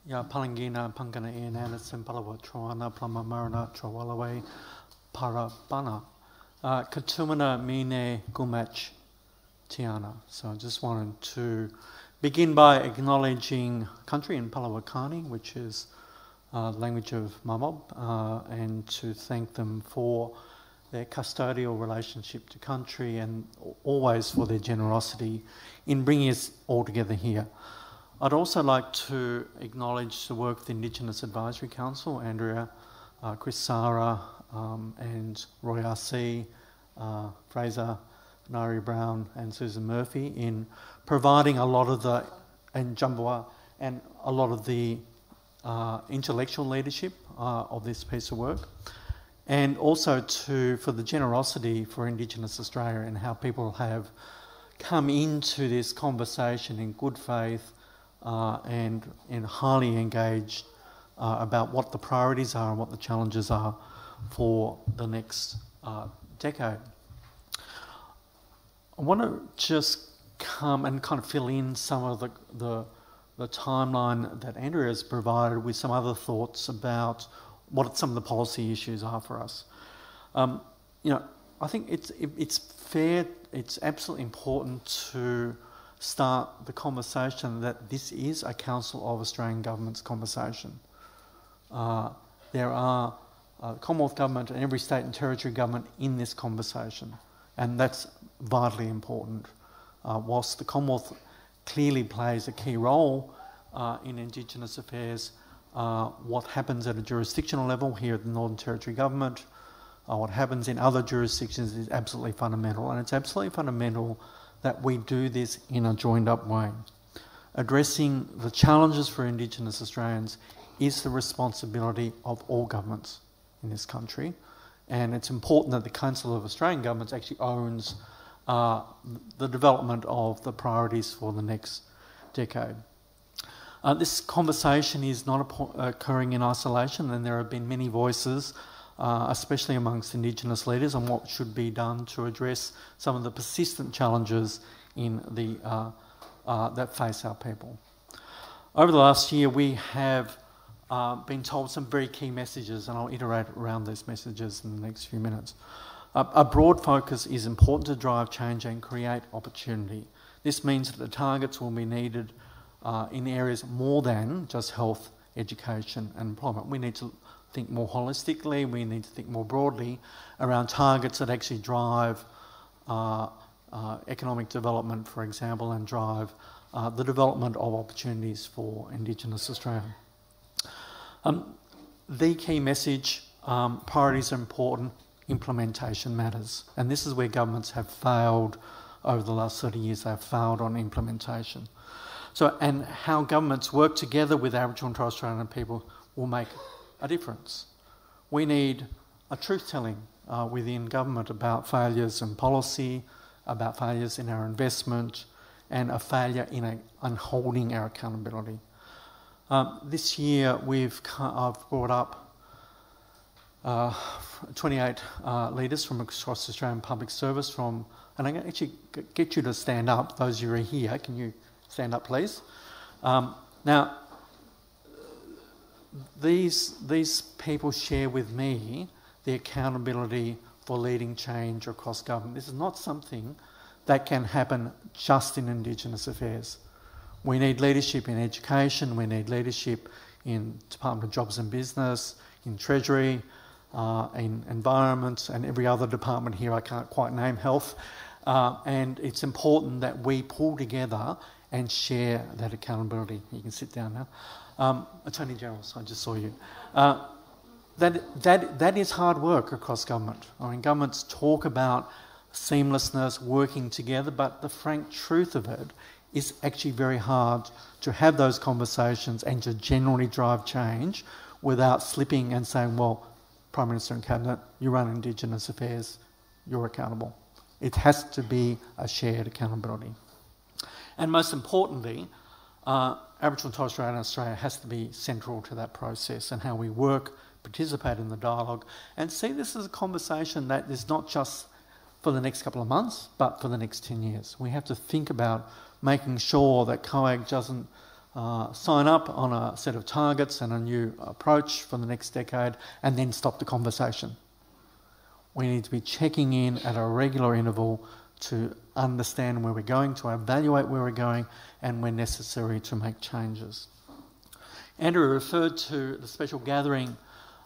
Ya Palangina, Pangana Ian Anderson, Palawa Troana, Plama Marana, Trawalawe, Parabana. Katumana Mine Gumach Tiana. So I just wanted to begin by acknowledging country in Palawakani, which is the language of Mamob, and to thank them for their custodial relationship to country and always for their generosity in bringing us all together here. I'd also like to acknowledge the work of the Indigenous Advisory Council, Andrea, Chris Sara, and Roy R.C., Fraser, Nari Brown and Susan Murphy in providing a lot of the, and Jumboa, and a lot of the intellectual leadership of this piece of work. And also for the generosity for Indigenous Australia and how people have come into this conversation in good faith and highly engaged about what the priorities are and what the challenges are for the next decade. I want to just come and kind of fill in some of the timeline that Andrea has provided with some other thoughts about what some of the policy issues are for us. I think it's fair, it's absolutely important to start the conversation that this is a Council of Australian Governments conversation. There are Commonwealth Government and every state and territory government in this conversation, and that's vitally important. Whilst the Commonwealth clearly plays a key role in Indigenous affairs, what happens at a jurisdictional level here at the Northern Territory Government, what happens in other jurisdictions is absolutely fundamental, and it's absolutely fundamental that we do this in a joined-up way. Addressing the challenges for Indigenous Australians is the responsibility of all governments in this country, and it's important that the Council of Australian Governments actually owns the development of the priorities for the next decade. This conversation is not occurring in isolation, and there have been many voices, especially amongst Indigenous leaders, on what should be done to address some of the persistent challenges in that face our people. Over the last year, we have been told some very key messages, and I'll iterate around those messages in the next few minutes. A broad focus is important to drive change and create opportunity. This means that the targets will be needed in areas more than just health, education and employment. We need to think more holistically, we need to think more broadly around targets that actually drive economic development, for example, and drive the development of opportunities for Indigenous Australia. The key message, priorities are important, implementation matters. And this is where governments have failed over the last 30 years. They've failed on implementation. And how governments work together with Aboriginal and Torres Strait Islander people will make a difference. We need a truth-telling within government about failures in policy, about failures in our investment, and a failure in holding our accountability. This year I've brought up 28 leaders from across Australian public service and I'm going to actually get you to stand up, those who are here. Can you stand up, please? Now, these people share with me the accountability for leading change across government. This is not something that can happen just in Indigenous affairs. We need leadership in education, we need leadership in Department of Jobs and Business, in Treasury, in Environment, and every other department here I can't quite name, health. And it's important that we pull together and share that accountability. You can sit down now. Attorney General, so I just saw you. That is hard work across government. I mean, governments talk about seamlessness, working together, but the frank truth of it is actually very hard to have those conversations and to generally drive change without slipping and saying, well, Prime Minister and Cabinet, you run Indigenous affairs, you're accountable. It has to be a shared accountability. And most importantly, Aboriginal and Torres Strait Islander Australia has to be central to that process and how we work, participate in the dialogue, and see this as a conversation that is not just for the next couple of months, but for the next 10 years. We have to think about making sure that COAG doesn't sign up on a set of targets and a new approach for the next decade, and then stop the conversation. We need to be checking in at a regular interval to understand where we're going, to evaluate where we're going, and when necessary to make changes. Andrew referred to the special gathering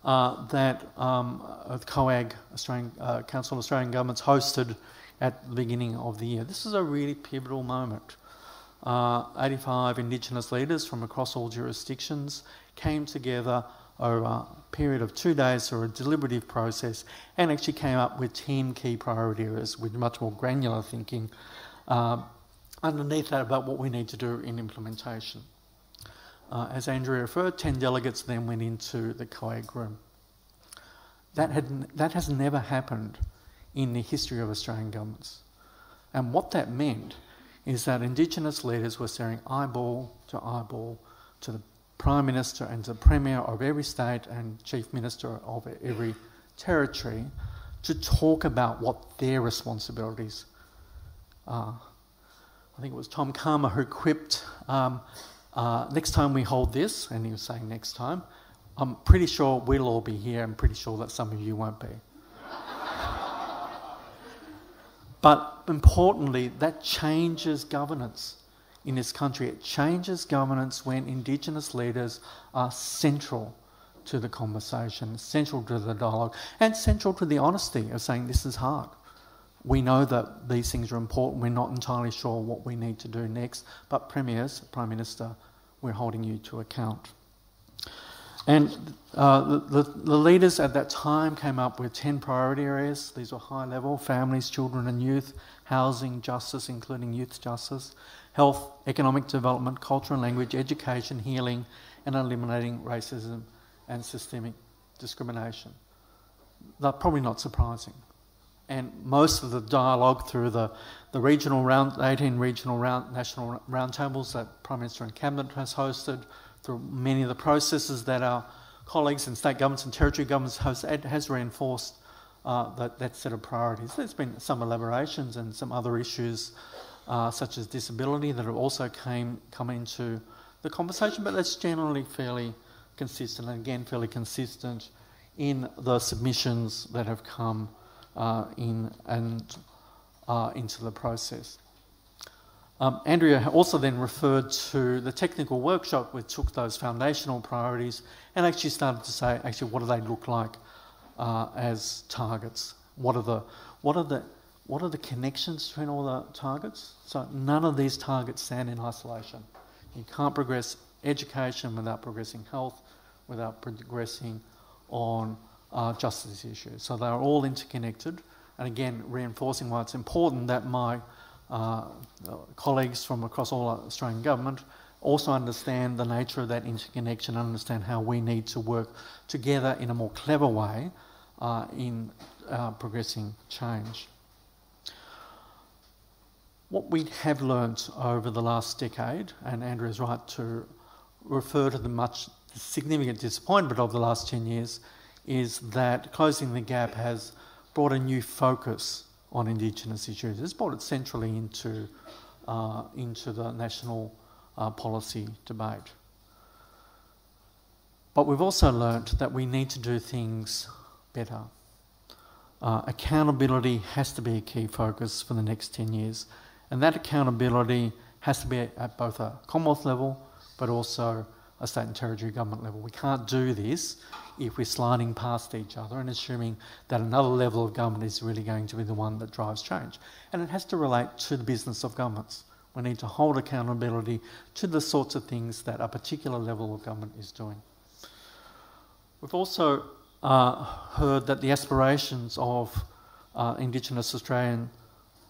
that the COAG, Council of Australian Governments, hosted at the beginning of the year. This is a really pivotal moment. 85 Indigenous leaders from across all jurisdictions came together over a period of 2 days through a deliberative process and actually came up with 10 key priority areas with much more granular thinking underneath that about what we need to do in implementation. As Andrea referred, 10 delegates then went into the COAG room. That has never happened in the history of Australian governments. And what that meant is that Indigenous leaders were staring eyeball to the Prime Minister and the Premier of every state and Chief Minister of every territory to talk about what their responsibilities are. I think it was Tom Garma who quipped, next time we hold this, and he was saying next time, I'm pretty sure we'll all be here. I'm pretty sure that some of you won't be. But importantly, that changes governance in this country. It changes governance when Indigenous leaders are central to the conversation, central to the dialogue, and central to the honesty of saying this is hard. We know that these things are important. We're not entirely sure what we need to do next, but Premiers, Prime Minister, we're holding you to account. And the leaders at that time came up with 10 priority areas. These were high level: families, children and youth, housing, justice, including youth justice, health, economic development, culture and language, education, healing, and eliminating racism and systemic discrimination. They're probably not surprising. And most of the dialogue through the regional 18 regional national roundtables that Prime Minister and Cabinet has hosted, through many of the processes that our colleagues in state governments and territory governments host, has reinforced that set of priorities. There's been some elaborations and some other issues such as disability that have also come into the conversation, but that's generally fairly consistent, and again fairly consistent in the submissions that have come into the process. Andrea also then referred to the technical workshop which took those foundational priorities and actually started to say, actually, what do they look like as targets? What are the connections between all the targets? So none of these targets stand in isolation. You can't progress education without progressing health, without progressing on justice issues. So they're all interconnected, and again, reinforcing why it's important that my colleagues from across all Australian government also understand the nature of that interconnection, understand how we need to work together in a more clever way in progressing change. What we have learnt over the last decade, and Andrew is right to refer to the significant disappointment of the last 10 years, is that closing the gap has brought a new focus on Indigenous issues. It's brought it centrally into the national policy debate. But we've also learnt that we need to do things better. Accountability has to be a key focus for the next 10 years, and that accountability has to be at both a Commonwealth level but also a state and territory government level. We can't do this if we're sliding past each other and assuming that another level of government is really going to be the one that drives change. And it has to relate to the business of governments. We need to hold accountability to the sorts of things that a particular level of government is doing. We've also heard that the aspirations of Indigenous Australian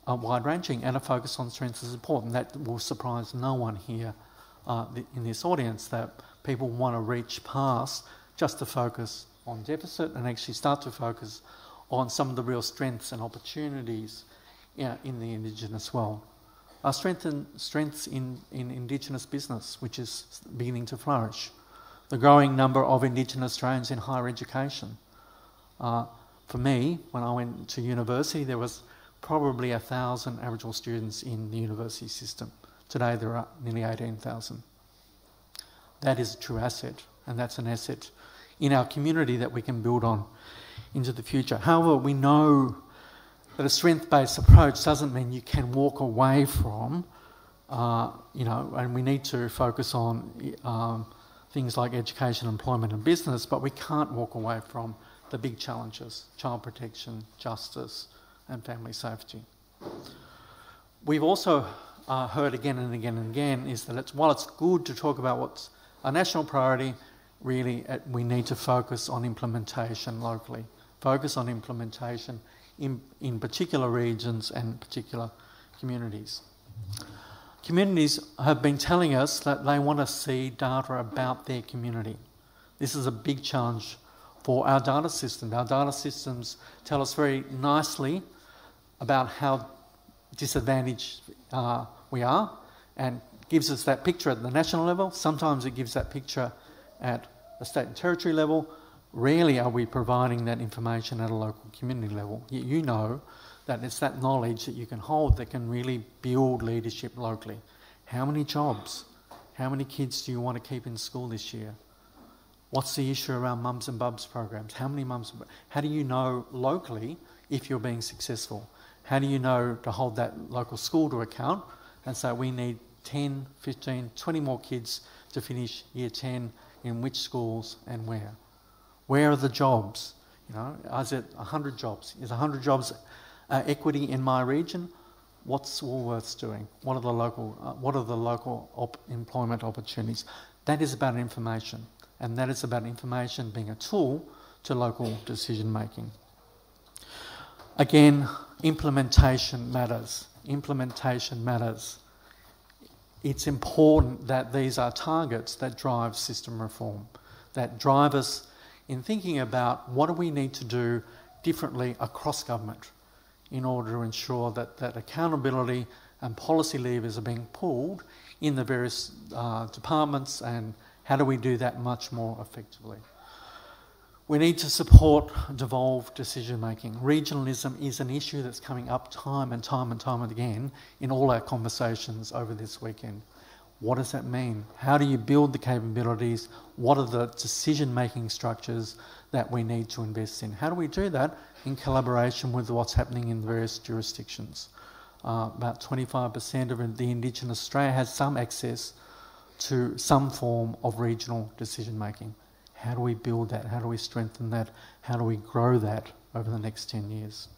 are wide-ranging, and a focus on strengths is important. That will surprise no one here in this audience, that people want to reach past just to focus on deficit and actually start to focus on some of the real strengths and opportunities in the Indigenous world. Strengths in Indigenous business, which is beginning to flourish. The growing number of Indigenous Australians in higher education. For me, when I went to university, there was probably 1,000 Aboriginal students in the university system. Today there are nearly 18,000. that is a true asset, and that's an asset in our community that we can build on into the future. However, we know that a strength-based approach doesn't mean you can walk away from, and we need to focus on things like education, employment and business, but we can't walk away from the big challenges: child protection, justice and family safety. We've also heard again and again and again is that while it's good to talk about what's a national priority, really we need to focus on implementation locally, focus on implementation in particular regions and particular communities. Communities have been telling us that they want to see data about their community. This is a big challenge for our data system. Our data systems tell us very nicely about how disadvantaged we are, and gives us that picture at the national level. Sometimes it gives that picture at the state and territory level. Rarely are we providing that information at a local community level. Yet you know that it's that knowledge that you can hold that can really build leadership locally. How many jobs? How many kids do you want to keep in school this year? What's the issue around mums and bubs programs? How many mums? How do you know locally if you're being successful? How do you know to hold that local school to account and say we need 10, 15, 20 more kids to finish year 10 in which schools and where? Where are the jobs? Is it 100 jobs? Is 100 jobs equity in my region? What's Woolworths doing? What are the local employment opportunities? That is about information, and that is about information being a tool to local decision making. Again, implementation matters. Implementation matters. It's important that these are targets that drive system reform, that drive us in thinking about what do we need to do differently across government in order to ensure that accountability and policy levers are being pulled in the various departments, and how do we do that much more effectively. We need to support devolved decision making. Regionalism is an issue that's coming up time and time again in all our conversations over this weekend. What does that mean? How do you build the capabilities? What are the decision-making structures that we need to invest in? How do we do that in collaboration with what's happening in various jurisdictions? About 25% of the Indigenous Australia has some access to some form of regional decision-making. How do we build that? How do we strengthen that? How do we grow that over the next 10 years?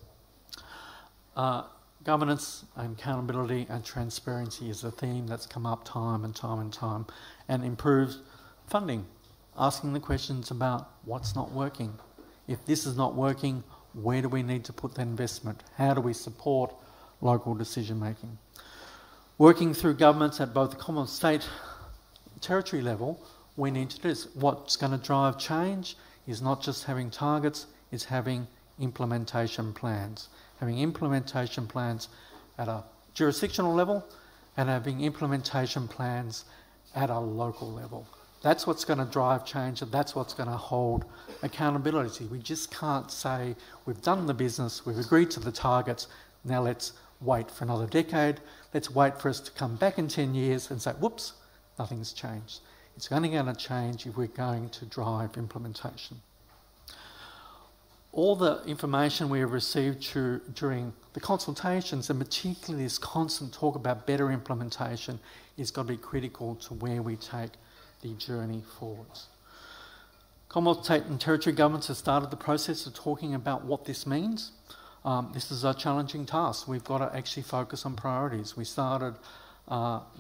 Governance and accountability and transparency is a theme that's come up time and time, and improved funding, asking the questions about what's not working. If this is not working, where do we need to put that investment? How do we support local decision making? Working through governments at both the Commonwealth, state, territory level, we need to do this. What's going to drive change is not just having targets, it's having implementation plans. Having implementation plans at a jurisdictional level and having implementation plans at a local level. That's what's going to drive change, and that's what's going to hold accountability. We just can't say we've done the business, we've agreed to the targets, now let's wait for another decade. Let's wait for us to come back in 10 years and say, whoops, nothing's changed. It's only going to change if we're going to drive implementation. All the information we have received during the consultations, and particularly this constant talk about better implementation, is going to be critical to where we take the journey forwards. Commonwealth, state and territory governments have started the process of talking about what this means. This is a challenging task. We've got to actually focus on priorities. We started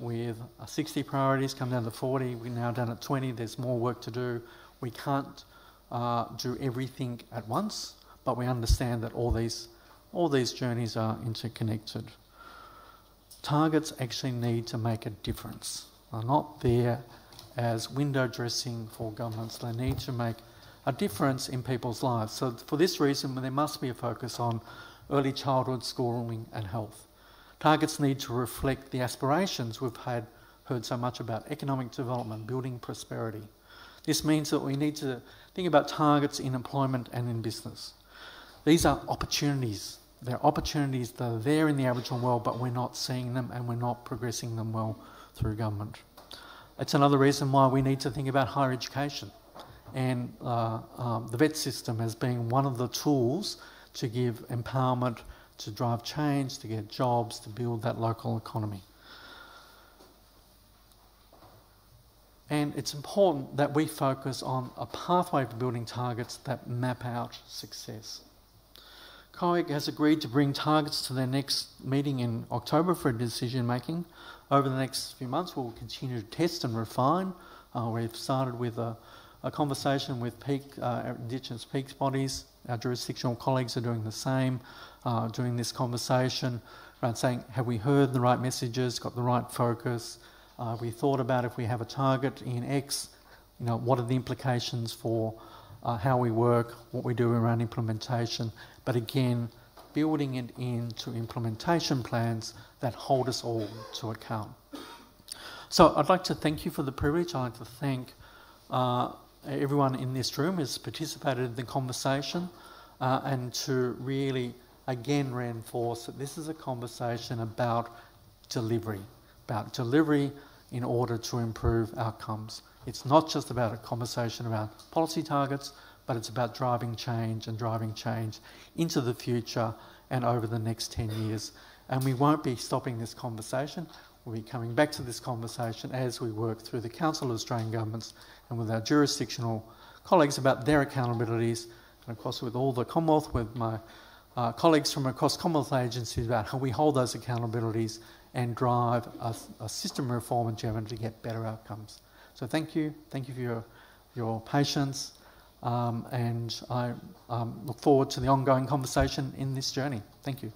with 60 priorities, come down to 40, we're now down at 20, there's more work to do. We can't do everything at once, but we understand that all these journeys are interconnected. Targets actually need to make a difference. They're not there as window dressing for governments. They need to make a difference in people's lives. So for this reason, there must be a focus on early childhood, schooling and health. Targets need to reflect the aspirations we've heard so much about: economic development, building prosperity. This means that we need to think about targets in employment and in business. These are opportunities. They're opportunities that are there in the Aboriginal world, but we're not seeing them and we're not progressing them well through government. It's another reason why we need to think about higher education and the vet system as being one of the tools to give empowerment, to drive change, to get jobs, to build that local economy. And it's important that we focus on a pathway to building targets that map out success. COAG has agreed to bring targets to their next meeting in October for decision making. Over the next few months, we'll continue to test and refine. We've started with a conversation with Indigenous peaks bodies. Our jurisdictional colleagues are doing the same, doing this conversation around saying, have we heard the right messages, got the right focus? We thought about if we have a target in X, what are the implications for how we work, what we do around implementation, but again, building it into implementation plans that hold us all to account. So I'd like to thank you for the privilege. I'd like to thank everyone in this room who's participated in the conversation and to really, again, reinforce that this is a conversation about delivery in order to improve outcomes. It's not just about a conversation about policy targets, but it's about driving change into the future and over the next 10 years. And we won't be stopping this conversation. We'll be coming back to this conversation as we work through the Council of Australian Governments and with our jurisdictional colleagues about their accountabilities, and of course with all the Commonwealth, with my colleagues from across Commonwealth agencies about how we hold those accountabilities and drive a system reform agenda to get better outcomes. So thank you for your patience, and I look forward to the ongoing conversation in this journey. Thank you.